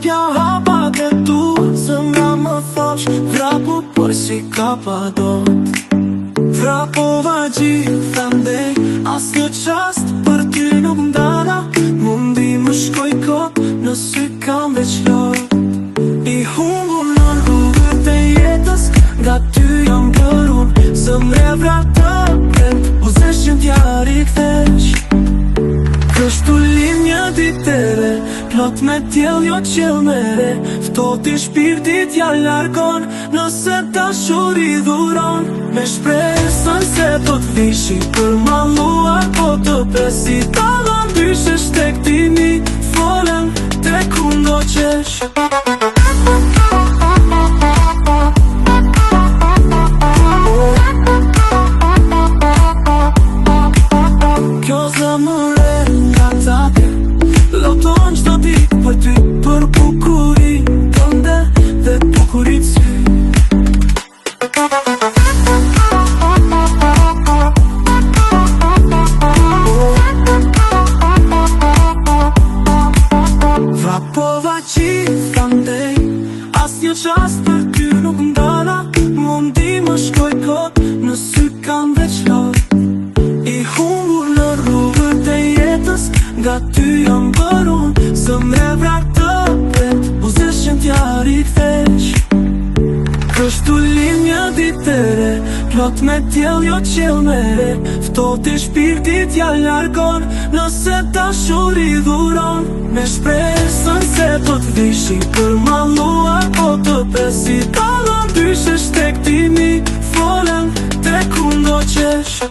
Japja hapat e tu, zemra më thash vrapu, por si ka pa dot. Vrapova gjithë ndej, as një qast për ty nuk ndala. Mundi më shkoj kot, në sy kam veç lot. I humbur në rrugët e jetës, nga ty jam përun. Zemre vrata pret, u zesh që t'jari kthesh. Kështu lim një ditere, plot me tjel jo qel mere. Ftoti shpirtit ja largon, nëse dashuri dhuron. Me shpresën se po t'vishi për malluar, po të presi talon dyshesh tek timi. Folem tek undo qesh. Kjo zemëre nga take, loton qdo dit për ty, për bukurin tënde dhe bukurit sy. Vrapova gjithë ndej, as një qast për ty nuk ndala. Mundi më shkoj kot, në sy kam veç lot. I humbur në rrugët e jetës, nga ty jam bërun. Zemre vrata pret, u zesh që t'jari kthesh. Kështu lim një ditere, plot me tjel jo qel mere. Ftoti shpirtit ja largon, nëse dashuri dhuron. Me shpresën se po t'vishi për malluar, po të presi talon dyshesh tek timi. Folem tek undo qesh.